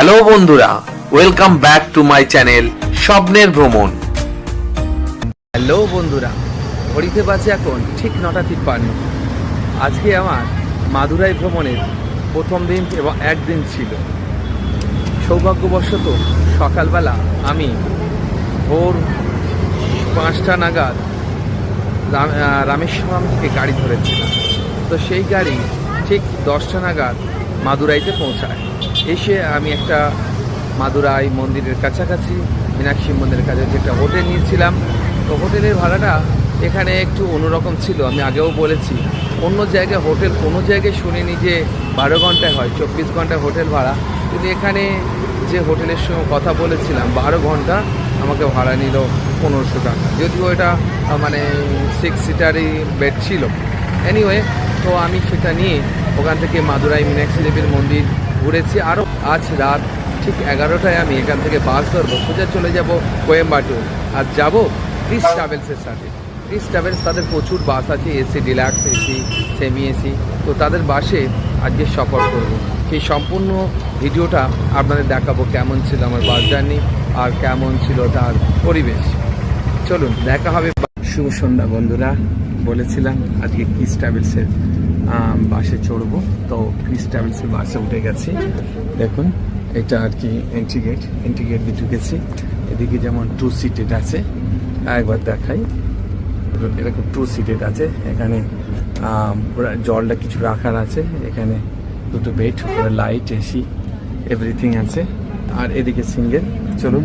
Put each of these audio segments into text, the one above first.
Hello বন্ধুরা, welcome back to my channel স্বপ্নের ভ্রমণ। হ্যালো বন্ধুরা, ঘড়িতে বাজে এখন ঠিক 9:53। আজকে আমার মাদুরাই ভ্রমণের প্রথম দিন এবং একদিন ছিল। সৌভাগ্যবশত সকালবেলা আমি ভোর 5টা নাগাদ রামেশ্বরম থেকে গাড়ি ধরেছিলাম। তো সেই গাড়ি ঠিক 10টা নাগাদ মাদুরাইতে পৌঁছায়। এসে আমি একটা মাদুরাই মন্দিরের কাছাকাছি মীনাক্ষী মন্দিরের কাছে একটা হোটেল নিয়েছিলাম। তো হোটেলের ভাড়াটা এখানে একটু অন্যরকম ছিল। আমি আগেও বলেছি, অন্য জায়গায় হোটেল কোনো জায়গায় শুনিনি যে 12 ঘন্টায় হয়, 24 ঘন্টায় হোটেল ভাড়া। কিন্তু এখানে যে হোটেলের সঙ্গে কথা বলেছিলাম 12 ঘন্টা আমাকে ভাড়া নিল 1500 টাকা, যদিও এটা মানে 6 সিটারই বেড ছিল। এনিওয়ে, তো আমি সেটা নিয়ে ওখান থেকে মাদুরাই মীনাক্ষী দেবীর মন্দির ঘুরেছি। আরও আজ রাত ঠিক 11টায় আমি এখান থেকে বাস ধরবো, সোজা চলে যাব কোয়েম্বাটুর। আর যাব ক্রিস ট্রাভেলসের সাথে। ক্রিস ট্রাভেলস তাদের প্রচুর বাস আছে, AC deluxe, AC, semi AC. তো তাদের বাসে আজকে সফর করব। সেই সম্পূর্ণ ভিডিওটা আপনাদের দেখাবো, কেমন ছিল আমার বাস জার্নি আর কেমন ছিল তার পরিবেশ। চলুন দেখা হবে। শুভ সন্ধ্যা বন্ধুরা, বলেছিলাম আজকে ক্রিস ট্রাভেলসের বাসে চড়বো। তো ক্রিস ট্রাভেলসের বাসে উঠে গেছি। দেখুন, এটা আর কি এন্ট্রি গেট দিয়ে ঢুকেছি। এদিকে যেমন 2 সিটেড আছে, একবার দেখাই। এরকম 2 সিটেড আছে। এখানে জলটা কিছু রাখার আছে। এখানে দুটো বেড, লাইট, এসি, এভরিথিং আছে। আর এদিকে সিঙ্গেল। চলুন,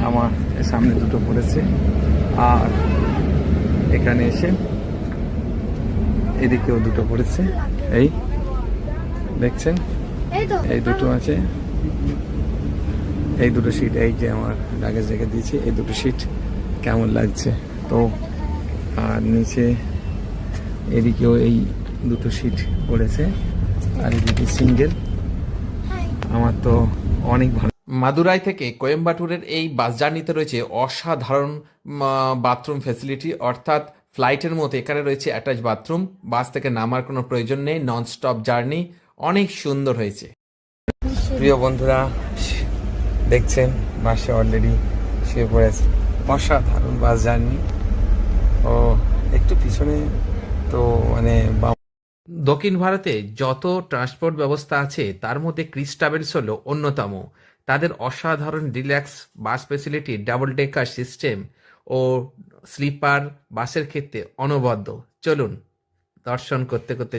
আমার সামনে দুটো পড়েছে। আর এখানে এসে এদিকেও দুটো পড়েছে। এই দেখছেন, এই দুটো আছে। এই দুটো সিট, এই যে আমার লাগেজ রেখে দিয়েছি, এই দুটো সিট কেমন লাগছে। তো আর নিচে এদিকেও এই দুটো সিট পড়েছে। আর এদিকে সিঙ্গেল। আমার তো অনেক ভালো। মাদুরাই থেকে কোয়েম্বাটুরের এই বাস জার্নিতে রয়েছে অসাধারণ বাথরুম ফ্যাসিলিটি, অর্থাৎ ফ্লাইটের মতো এখানে রয়েছে অ্যাটাচ বাথরুম। বাস থেকে নামার কোনো প্রয়োজন নেই, নন স্টপ জার্নি, অনেক সুন্দর হয়েছে। প্রিয় বন্ধুরা, দেখছেন বাসে অলরেডি শুয়ে পড়েছে। অসাধারণ বাস জার্নি। ও একটু পিছনে তো মানে দক্ষিণ ভারতে যত ট্রান্সপোর্ট ব্যবস্থা আছে তার মধ্যে ক্রিস ট্রাভেলস হলো অন্যতম। তাদের অসাধারণ ডিল্যাক্স বাস ফেসিলিটি, ডাবল ডেকার সিস্টেম ও স্লিপার বাসের ক্ষেত্রে অনবদ্য। চলুন দর্শন করতে করতে